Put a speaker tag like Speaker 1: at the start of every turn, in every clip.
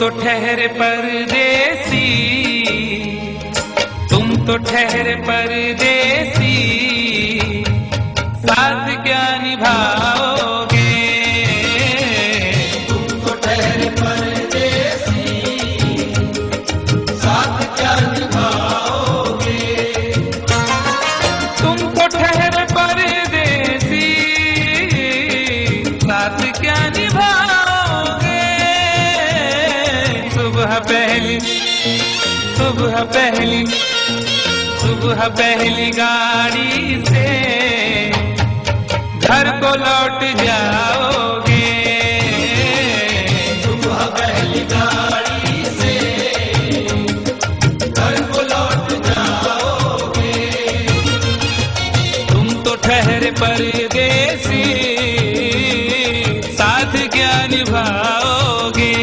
Speaker 1: तो ठहरे परदेसी, तुम तो ठहरे परदेसी, साथ क्या निभाओगे?
Speaker 2: तुम तो ठहरे परदेसी, साथ क्या निभाओगे?
Speaker 1: तुम तो ठहरे परदेसी, साथ क्या निभाओगे? सुबह पहली, सुबह पहली, सुबह पहली गाड़ी से घर को लौट जाओगे।
Speaker 2: सुबह पहली गाड़ी से घर को लौट जाओगे।
Speaker 1: तुम तो ठहरे परदेसी, साथ क्या निभाओगे?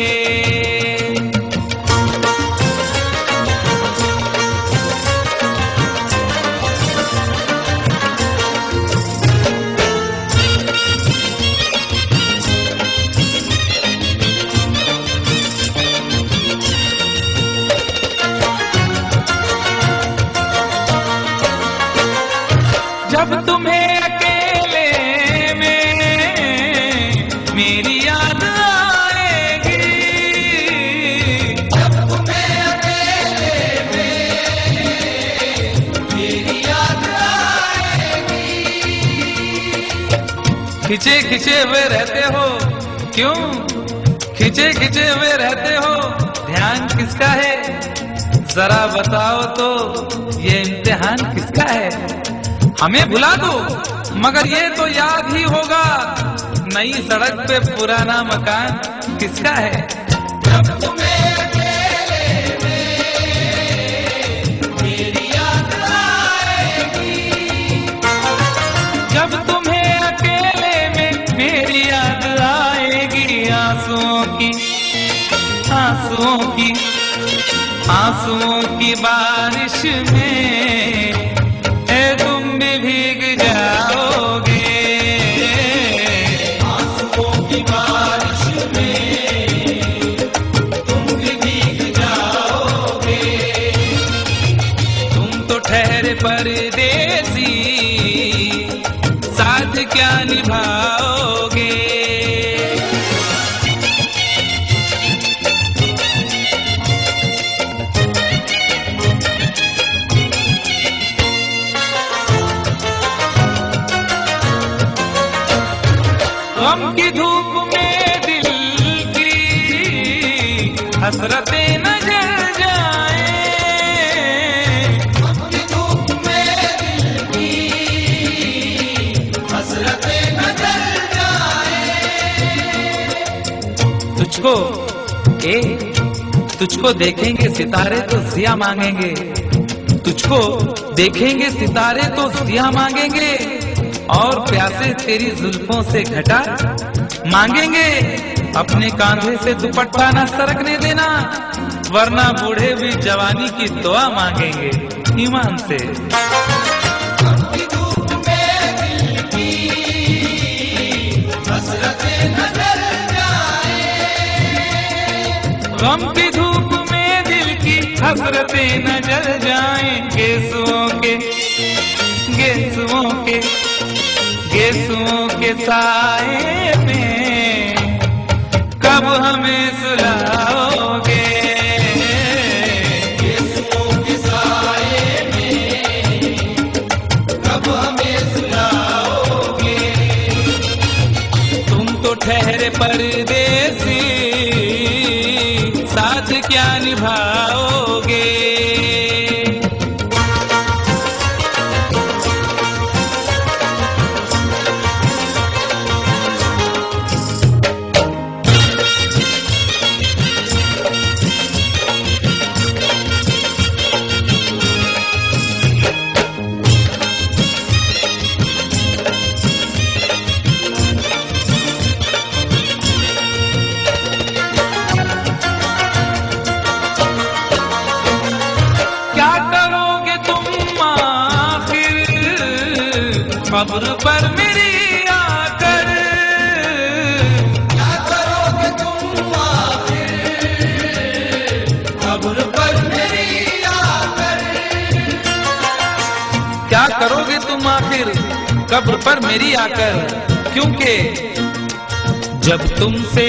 Speaker 1: जब तुम्हें अकेले में मेरी याद आएगी,
Speaker 2: जब तुम्हें अकेले में मेरी याद आएगी।
Speaker 1: खिंचे खिंचे हुए रहते हो क्यों? खिंचे खिंचे हुए रहते हो, ध्यान किसका है? जरा बताओ तो ये इम्तिहान किसका है? हमें भुला दो मगर ये तो याद ही होगा, नई सड़क पे पुराना मकान किसका है?
Speaker 2: जब तुम्हें अकेले में मेरी याद आएगी।
Speaker 1: जब तुम्हें अकेले में मेरी याद आएगी, आंसुओं की, आंसुओं की, आंसुओं की बारिश में तुम भी भीग जाओगे।
Speaker 2: आंसुओं की बारिश में तुम भी भीग जाओगे।
Speaker 1: तुम तो ठहरे परदेसी, साथ क्या निभाओगे? गम की धूप में दिल की हसरतें न जल जाए।
Speaker 2: गम की धूप में दिल की हसरतें न जल जाए।
Speaker 1: तुझको तुझको देखेंगे सितारे तो जिया मांगेंगे, तुझको देखेंगे सितारे तो जिया मांगेंगे, और प्यासे तेरी जुल्फों से घटा मांगेंगे। अपने कांधे से दुपट्टा न सरकने देना, वरना बूढ़े भी जवानी की दुआ मांगेंगे ईमान से।
Speaker 2: गम की धूप में दिल की हसरतें न जल जाए।
Speaker 1: गम की धूप में दिल की हसरतें न जल जाएं, गेसुओं के, गेसुओं के, गेसुओं के साए में कब हमें सुलाओगे?
Speaker 2: गेसुओं के साए में कब हमें सुलाओगे?
Speaker 1: तुम तो ठहरे परदेसी, साथ क्या निभाओगे? कब्र पर मेरी आकर
Speaker 2: क्या करोगे तुम आखिर
Speaker 1: तुम आखिर कब्र पर मेरी आकर, क्योंकि जब तुमसे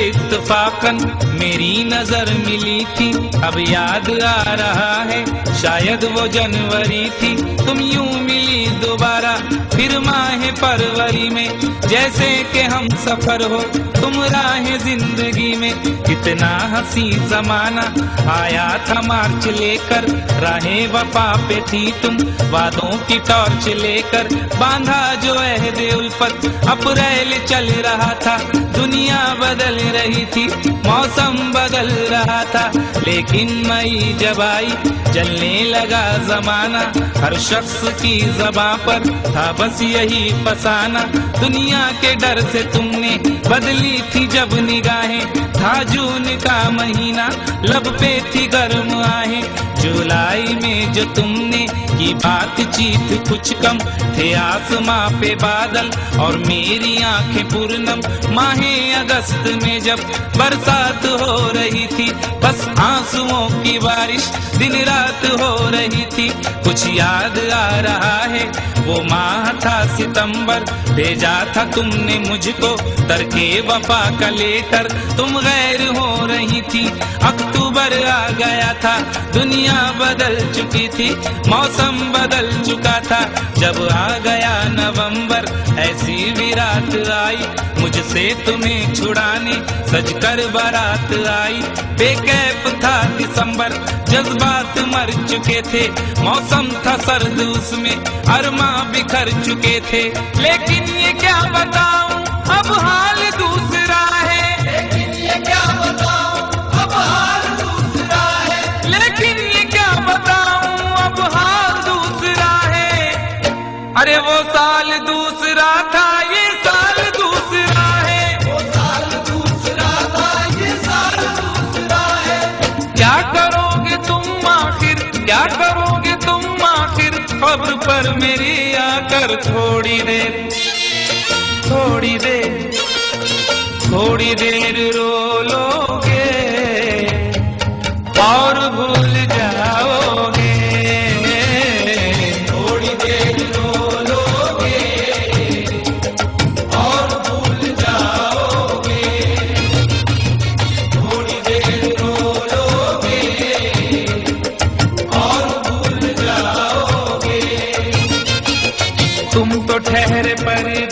Speaker 1: इत्तफाकन मेरी नजर मिली थी, अब याद आ रहा है शायद वो जनवरी थी। तुम यूं मिली दोबारा फिर माह फरवरी में, जैसे कि हम सफर हो तुम राह जिंदगी में। कितना हंसी जमाना आया था मार्च लेकर, राहें वफा पे थी तुम वादों की टॉर्च लेकर। बांधा जो अहदे उल्फत अप्रैल चल रहा था, दुनिया बदल रही थी, मौसम बदल रहा था। लेकिन मई जब आई जलने लगा जमाना, हर शख्स की ज़बां पर था बस यही फसाना। दुनिया के डर से तुमने बदली थी जब निगाहें, था जून का महीना लब पे थी गर्म आहें। जुलाई में जो तुमने की बातचीत कुछ कम थे, आसमां पे बादल और मेरी आंखें पूर्णम। माहे अगस्त में जब बरसात हो रही थी, बस आंसुओं की बारिश दिन रात हो रही थी। कुछ याद आ रहा है वो माह था सितंबर, भेजा था तुमने मुझको तरके वफा का लेकर। तुम गैर हो रही थी, अक्टूबर आ गया था, दुनिया बदल चुकी थी, मौसम बदल चुका था। जब आ गया नवंबर ऐसी भी रात आई, मुझसे तुम्हें छुड़ाने सजकर बारात आई। बेकैफ था दिसंबर, जज्बात मर चुके थे, मौसम था सर्द उसमें अरमा बिखर चुके थे। लेकिन ये क्या बताऊं अब हाल दूसरा है,
Speaker 2: लेकिन ये क्या बताऊं अब हाल दूसरा है,
Speaker 1: लेकिन ये क्या बताऊं अब हाल दूसरा है। अरे वो साल दूसरा था, ये साल दूसरा है,
Speaker 2: वो साल दूसरा था, ये साल दूसरा है।
Speaker 1: क्या करोगे तुम आखिर, क्या करोगे तुम आखिर खबर पर मेरी आकर। थोड़ी देर थोड़ी देर थोड़ी देर रो लोगे और भूल जाओगे,
Speaker 2: थोड़ी देर रो लोगे और भूल जाओगे, थोड़ी देर रो लोगे और भूल जाओगे।
Speaker 1: तुम तो ठहरे पर